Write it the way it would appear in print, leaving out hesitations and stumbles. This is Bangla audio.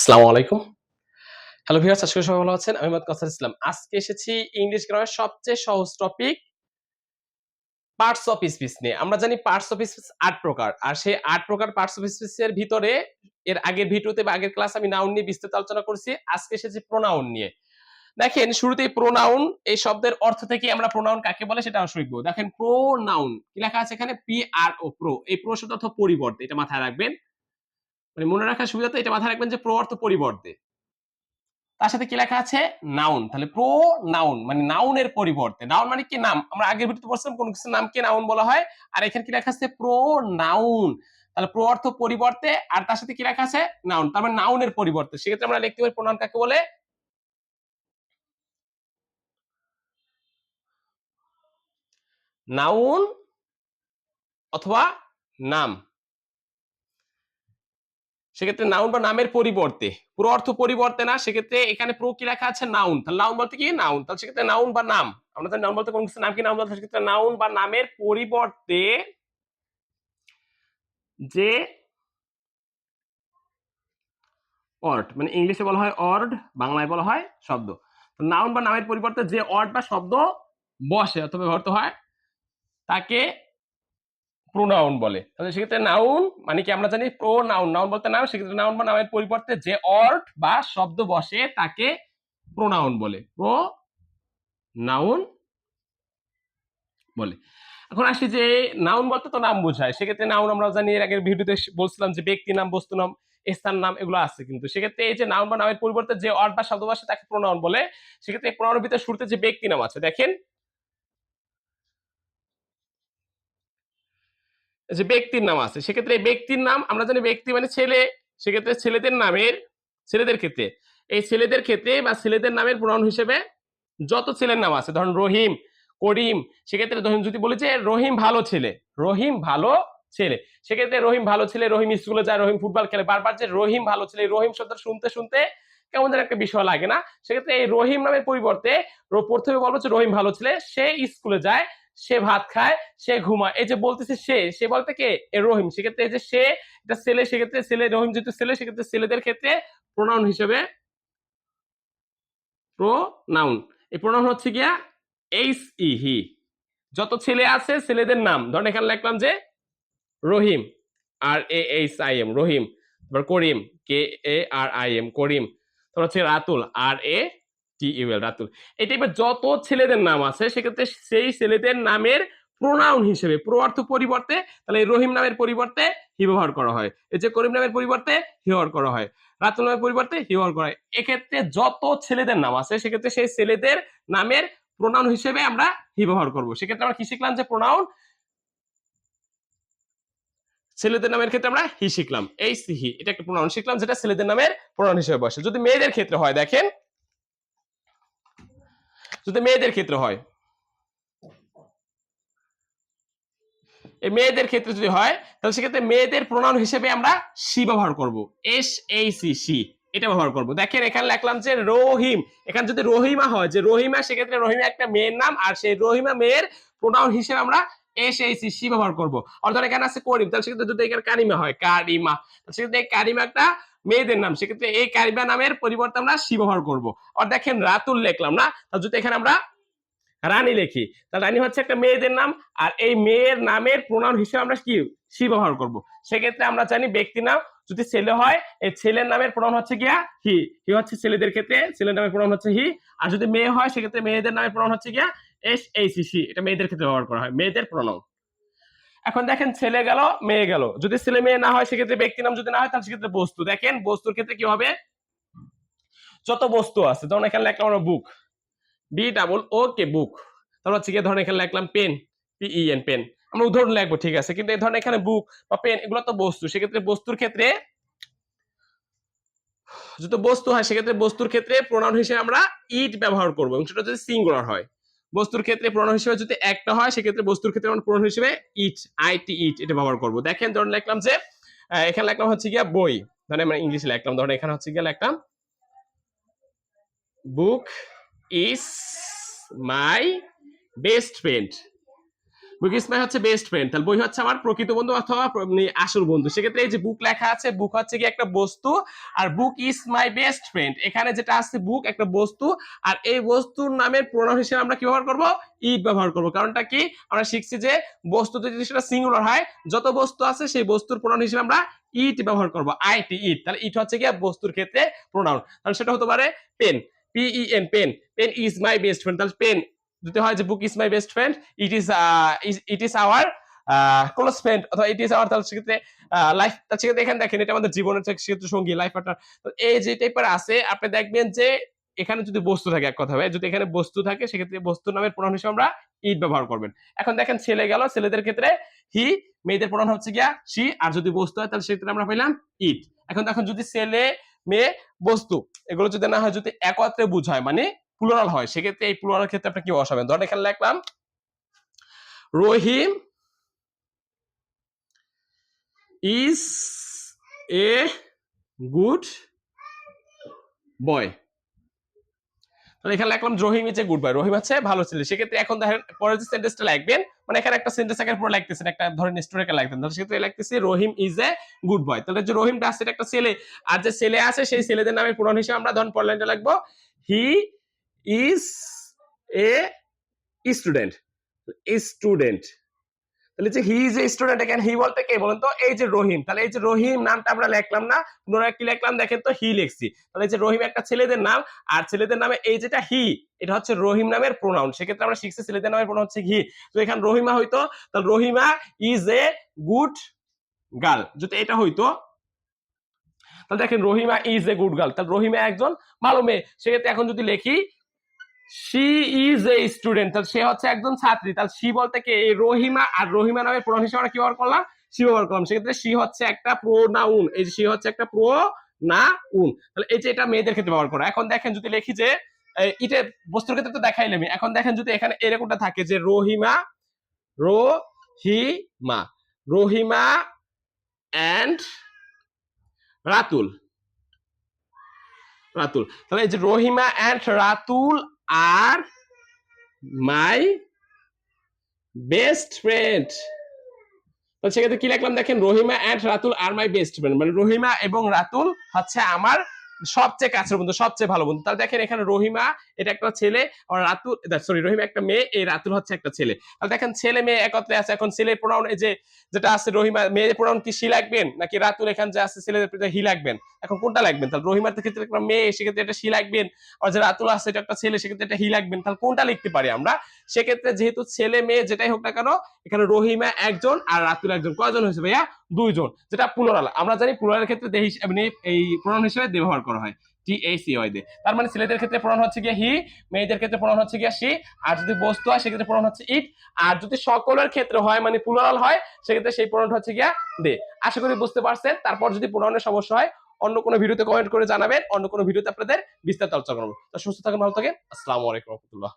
আসসালামু আলাইকুম। হ্যালো ভিউয়ার্স, আশা করি সবাই ভালো আছেন। আমি মোহাম্মদ কাউসার ইসলাম। আজকে এসেছি ইংলিশ গ্রামারের সবচেয়ে সহজ টপিক পার্টস অফ স্পিচ নিয়ে। আমরা জানি পার্টস অফ স্পিচ ৮ প্রকার। আর সেই ৮ প্রকার পার্টস অফ স্পিচ এর ভিতরে এর আগের ভিডিওতে বা আগের ক্লাসে আমি নাউন নিয়ে বিস্তারিত আলোচনা করেছি। আজকে এসেছি প্রোনাউন নিয়ে। দেখেন শুরুতেই প্রোনাউন এই শব্দের অর্থ থেকে আমরা প্রোনাউন কাকে বলে সেটা শিখব। দেখেন প্রোনাউন কি লেখা আছে এখানে পি আর ও প্রো। এই প্রো শব্দের অর্থ পরিবর্তে। এটা মাথায় রাখবেন। মানে মনে রাখার সুবিধাতে এটা মাথায় রাখবেন যে প্রো অর্থ পরিবর্তে। তার সাথে কি লেখা আছে নাউন। তাহলে প্রো নাউন মানে নাউনের পরিবর্তে। নাউন মানে কি নাম। আমরা আগের ভিডিওতে পড়ছিলাম কোন কিছুর নামকে নাউন বলা হয়। আর এখানে কি লেখা আছে প্রো নাউন। তাহলে প্রো অর্থ পরিবর্তে আর তার সাথে কি লেখা আছে নাউন। তার মানে নাউনের পরিবর্তে। সেক্ষেত্রে আমরা লিখতে পারি প্রোনাউন কাকে বলে নাউন অথবা নাম। সেক্ষেত্রে নাউন বা নামের পরিবর্তে। প্রো অর্থ পরিবর্তে না, সেক্ষেত্রে এখানে প্রো কি লেখা আছে নাউন। তাহলে নাউন বলতে কি নাউন। তাহলে সেক্ষেত্রে নাউন বা নাম। আমরা জানি নাউন বলতে কোন কিছু নাম কি নাম বলতে, সেক্ষেত্রে নাউন বা নামের পরিবর্তে যে অর্ড, মানে ইংলিশে বলা হয় অর্ড, বাংলায় বলা হয় শব্দ। নাউন বা নামের পরিবর্তে যে অর্ড বা শব্দ বসে অথবা ব্যবহৃত হয় তাকে প্রোনাউন বলে। তাহলে সেক্ষেত্রে নাউন মানে কি আমরা জানি প্রো নাউন। নাউন বলতে নাম, সেক্ষেত্রে নাউন বা নামের পরিবর্তে যে অর্ড বা শব্দ বসে তাকে প্রোনাউন বলে। প্রো নাউন বলে। এখন আসি যে নাউন বলতে তো নাম বোঝায়। সেক্ষেত্রে নাউন আমরা জানি এর আগের ভিডিওতে বলছিলাম যে ব্যক্তি নাম, বস্তু নাম, স্থান নাম এগুলো আছে। কিন্তু সেক্ষেত্রে এই যে নাউন বা নামের পরিবর্তে যে অর্ড বা শব্দ বসে তাকে প্রোনাউন বলে। সেক্ষেত্রে এই প্রোনাউনের ভিতরে শুরুতে যে ব্যক্তি নাম আছে দেখেন, যে ব্যক্তির নাম আছে, সেক্ষেত্রে এই ব্যক্তির নাম আমরা জানি ব্যক্তি মানে ছেলে। সেক্ষেত্রে ছেলেদের নামের, ছেলেদের ক্ষেত্রে এই ছেলেদের ক্ষেত্রে বা ছেলেদের নামের প্রোনাউন হিসেবে যত ছেলের নাম আছে, ধরুন রহিম, করিম, সেক্ষেত্রে ধরুন যদি বলি যে রহিম ভালো ছেলে, রহিম ভালো ছেলে, সেক্ষেত্রে রহিম ভালো ছেলে, রহিম স্কুলে যায়, রহিম ফুটবল খেলে। বারবার যে রহিম ভালো ছেলে, রহিম শব্দ শুনতে শুনতে কেমন যেন একটা বিষয় লাগে না। সেক্ষেত্রে এই রহিম নামের পরিবর্তে প্রথমে বলবো যে রহিম ভালো ছেলে, সে স্কুলে যায়, সে ভাত খায়, সে ঘুমায়। এই যে বলতেছে সে বলতে কে রহিম। সেক্ষেত্রে এই যে সে এটা ছেলে, সেক্ষেত্রে ছেলে, রহিম যেহেতু ছেলে সেক্ষেত্রে ছেলেদের ক্ষেত্রে প্রোনাউন হিসেবে প্রোনাউন। এই প্রোনাউন হচ্ছে গিয়া এইচ ই হি। যত ছেলে আছে ছেলেদের নাম, ধরেন এখানে লিখলাম যে রহিম, আর এ এইচ আই এম রহিম, তারপর করিম, কে এ আর আই এম করিম, তারপর হচ্ছে রাতুল, আর এ টি ইউ এল রাতুল। এই টাইপের যত ছেলেদের নাম আছে সেক্ষেত্রে সেই ছেলেদের নামের প্রোনাউন হিসেবে প্রো অর্থ পরিবর্তে, তাহলে এই রহিম নামের পরিবর্তে হি ব্যবহার করা হয়। এই যে করিম নামের পরিবর্তে হি ব্যবহার করা হয়, রাতুল নামের পরিবর্তে হি ব্যবহার করা হয়। এক্ষেত্রে যত ছেলেদের নাম আছে সেক্ষেত্রে সেই ছেলেদের নামের প্রোনাউন হিসেবে আমরা হি ব্যবহার করব। সেক্ষেত্রে আমরা কি শিখলাম যে প্রোনাউন ছেলেদের নামের ক্ষেত্রে আমরা হি শিখলাম, এই হি এটা একটা প্রোনাউন শিখলাম যেটা ছেলেদের নামের প্রোনাউন হিসেবে বসে। যদি মেয়েদের ক্ষেত্রে হয় দেখেন, যদি মেয়েদের ক্ষেত্রে হয়, এই মেয়েদের ক্ষেত্রে যদি হয় তাহলে সেক্ষেত্রে মেয়েদের প্রোনাউন হিসেবে আমরা সি ব্যবহার করব, এস এই সি সি এটা ব্যবহার করব। দেখেন এখানে লিখলাম যে রহিম, এখানে যদি রহিমা হয় যে রহিমা, সেক্ষেত্রে রহিমা একটা মেয়ের নাম, আর সেই রহিমা মেয়ের প্রোনাউন হিসেবে আমরা এস এই সি সি ব্যবহার করব। অর্থাৎ এখানে আছে করিম, তাহলে সেক্ষেত্রে যদি এখানে কারিমা হয় কারিমা, সেক্ষেত্রে কারিমা একটা মেয়েদের নাম, সেক্ষেত্রে এই কারিমা নামের পরিবর্তে আমরা সি ব্যবহার করব। আর দেখেন রাতুল লিখলাম না, তাহলে যদি এখানে আমরা রানী লিখি, তাহলে রানী হচ্ছে একটা মেয়েদের নাম, আর এই মেয়ের নামের প্রোনাউন হিসেবে আমরা কি সি ব্যবহার করব। সেক্ষেত্রে আমরা জানি ব্যক্তি নাম যদি ছেলে হয় এই ছেলের নামের প্রোনাউন হচ্ছে গিয়া হি, হি হচ্ছে ছেলেদের ক্ষেত্রে ছেলের নামের প্রোনাউন হচ্ছে হি। আর যদি মেয়ে হয় সেক্ষেত্রে মেয়েদের নামের প্রোনাউন হচ্ছে গিয়া এস এই সি সি, এটা মেয়েদের ক্ষেত্রে ব্যবহার করা হয়, মেয়েদের প্রোনাউন। এখন দেখেন ছেলে গেল মেয়ে গেল, যদি ছেলে মেয়ে না হয় সেক্ষেত্রে ব্যক্তি নাম যদি না হয় তাহলে সেক্ষেত্রে বস্তু। দেখেন বস্তুর ক্ষেত্রে কি হবে, যত বস্তু আছে, যেমন এখানে লিখলাম আমরা বুক, বি ডাবল ও কে বুক, তারপর হচ্ছে গিয়ে ধরেন এখানে লিখলাম পেন, পিইএন পেন, আমরা উদাহরণ লিখবো ঠিক আছে, কিন্তু এই ধরেন এখানে বুক বা পেন এগুলো তো বস্তু। সেক্ষেত্রে বস্তুর ক্ষেত্রে যদি বস্তু হয় সেক্ষেত্রে বস্তুর ক্ষেত্রে প্রোনাউন হিসেবে আমরা ইট ব্যবহার করব, এবং সেটা যদি সিঙ্গুলার হয়। বস্তুর ক্ষেত্রে প্রোনাউন হিসেবে যদি একটা হয় সেক্ষেত্রে বস্তুর ক্ষেত্রে আমরা প্রোনাউন হিসেবে ইট, আইটি ইট এটা ব্যবহার করব। দেখেন ধরেন লিখলাম যে এখানে লিখলাম হচ্ছে গিয়া বই, ধরেন আমরা ইংলিশে লিখলাম, ধরেন এখানে হচ্ছে গিয়া লিখলাম বুক is my best friend. Book is মাই হচ্ছে বেস্ট ফ্রেন্ড, তাহলে বই হচ্ছে আমার প্রকৃত বন্ধু অথবা আসল বন্ধু। সেক্ষেত্রে এই যে বুক লেখা আছে, বুক হচ্ছে কি একটা বস্তু, আর book is my best friend, এখানে যেটা আছে বুক একটা বস্তু, আর এই বস্তুর নামের প্রোনাউন হিসেবে আমরা কি ব্যবহার করব? ইট ব্যবহার করব। কারণটা কি? আমরা শিখছি যে বস্তু যদি সেটা সিঙ্গুলার হয়, যত বস্তু আছে সেই বস্তুর প্রোনাউন হিসেবে আমরা ইট ব্যবহার করব, আইটি ইট। তাহলে ইট হচ্ছে কি বস্তুর ক্ষেত্রে প্রোনাউন। তাহলে সেটা হতে পারে pen, PEN, pen, pen is my best friend. তাহলে পেন যদি হয় যে book is my best friend, it is our close friend, অথবা ইট ইজ আওয়ার, তাহলে সেক্ষেত্রে লাইফ, সেক্ষেত্রে এখানে দেখেন এটা আমাদের জীবনের সেক্ষেত্রে সঙ্গী, লাইফ পার্টনার। এই যে টাইপের আছে, আপনি দেখবেন যে এখানে যদি বস্তু থাকে, এক কথা ভাই, যদি এখানে বস্তু থাকে সেক্ষেত্রে বস্তু নামের প্রোনাউন হিসেবে আমরা ইট ব্যবহার করবেন। এখন দেখেন ছেলে গেল, ছেলেদের ক্ষেত্রে হি, মেয়েদের প্রোনাউন হচ্ছে গিয়া সি, আর যদি বস্তু হয় তাহলে সেক্ষেত্রে আমরা পেলাম ইট। এখন দেখুন যদি ছেলে মেয়ে বস্তু এগুলো যদি না হয়, যদি একত্রে বুঝায় মানে প্লুরাল হয়, সেক্ষেত্রে এই প্লুরাল ক্ষেত্রে আপনি কি বসাবেন? ধরেন এখানে লিখলাম রহিম ইজ এ গুড বয়, তাহলে এখানে লিখলাম রহিম ইজ এ গুড বয়, রহিম আছে ভালো ছেলে। সেক্ষেত্রে এখন দেখেন পরের যে সেন্টেন্সটা লিখবেন, মানে এখানে একটা সেন্টেন্স এর পর লিখতেছেন, একটা ধরেন স্টোরিকে লিখতেন, তাহলে সেক্ষেত্রে লিখতেছি রহিম ইজ এ গুড বয়। তাহলে যে রহিমটা আছে এটা একটা ছেলে, আর যে ছেলে আছে সেই ছেলেদের নামের প্রোনাউন হিসেবে আমরা ধরেন পরের লাইনটা লিখবো he is a student, student. তাহলে যে হি ইজ এ স্টুডেন্ট, এখানে হি বলতে কে বলেন তো? এই যে রহিম। তাহলে এই যে রহিম নামটা আমরা লিখলাম না, পুনরায় কি লিখলাম দেখেন তো? হি লিখছি। তাহলে এই যে রহিম একটা ছেলেদের নাম, আর ছেলেদের নামে এই যেটা হি, এটা হচ্ছে রহিম নামের প্রোনাউন। সেক্ষেত্রে আমরা শিখছি ছেলেদের নামের প্রোনাউন হচ্ছে হি। তো এখানে রহিমা হইতো, তাহলে Rahima is a good girl, যদি এটা হইতো তাহলে দেখেন Rahima is a good girl, তাহলে রহিমা একজন ভালো মেয়ে। সেক্ষেত্রে এখন যদি লিখি শি ইজ এ স্টুডেন্ট, তাহলে সে হচ্ছে একজন ছাত্রী। তাহলে শি বলতে কি? এই রহিমা, আর রহিমা নামের প্রোনাউন হিসেবে আমরা কি ব্যবহার করলাম? শি ব্যবহার করলাম। সেক্ষেত্রে শি হচ্ছে একটা প্রোনাউন, এই যে শি হচ্ছে একটা প্রোনাউন। তাহলে এই যে এটা মেয়েদের ক্ষেত্রে ব্যবহার করা। এখন দেখেন যদি লিখি যে ইটে বস্তুর ক্ষেত্রে তো দেখাইলাম, এখন দেখেন যদি এখানে এরকমটা থাকে যে রহিমা, রহিমা, রহিমা এন্ড রাতুল, রাতুল, তাহলে এই যে Rahima and Ratul are my best friend. তো সেক্ষেত্রে কি লিখলাম দেখেন, Rahima and Ratul are my best friend, মানে রহিমা এবং রাতুল হচ্ছে আমার সবচেয়ে কাছের বন্ধু, সবচেয়ে ভালো বন্ধু। তাহলে দেখেন এখানে রহিমা এটা একটা ছেলে, আর রাতুল, সরি, রহিমা একটা মেয়ে, এই রাতুল হচ্ছে একটা ছেলে। তাহলে দেখেন ছেলে মেয়ে একত্রে আছে। এখন ছেলে প্রোনাউন এই যে যেটা আছে রহিমা, মেয়ের প্রোনাউন কি সি লাগবেন নাকি রাতুল এখানে যে আছে ছেলেদের হি লাগবেন? এখন কোনটা লাগবেন? তাহলে রহিমার ক্ষেত্রে একটা মেয়ে, সেক্ষেত্রে এটা সি লাগবেন, আর যে রাতুল আছে এটা একটা ছেলে, সেক্ষেত্রে এটা হি লাগবেন। তাহলে কোনটা লিখতে পারি আমরা? সেক্ষেত্রে যেহেতু ছেলে মেয়ে যেটাই হোক না কেন, এখানে রহিমা একজন আর রাতুল একজন, কয়জন হয়েছে ভাইয়া? দুইজন, যেটা প্লুরাল। আমরা জানি প্লুরালের ক্ষেত্রে এই প্রোনাউন হিসেবে ব্যবহার করা হয় TACY দিয়ে। তার মানে ছেলেদের ক্ষেত্রে প্রোনাউন হচ্ছে গিয়ে হি, মেয়েদের ক্ষেত্রে প্রোনাউন হচ্ছে গিয়ে সি, আর যদি বস্তু হয় সেক্ষেত্রে প্রোনাউন হচ্ছে ইট, আর যদি সকলের ক্ষেত্রে হয় মানে প্লুরাল হয় সেক্ষেত্রে সেই প্রোনাউন হচ্ছে গিয়া দে। আশা করি বুঝতে পারছেন। তারপর যদি প্রোনাউনের সমস্যা হয় অন্য কোনো ভিডিওতে কমেন্ট করে জানাবেন, অন্য কোনো ভিডিওতে আপনাদের বিস্তারিত আলোচনা করবো। তো সুস্থ থাকুন, ভালো থাকেন, আসসালামু আলাইকুম রহমতুল্লাহ।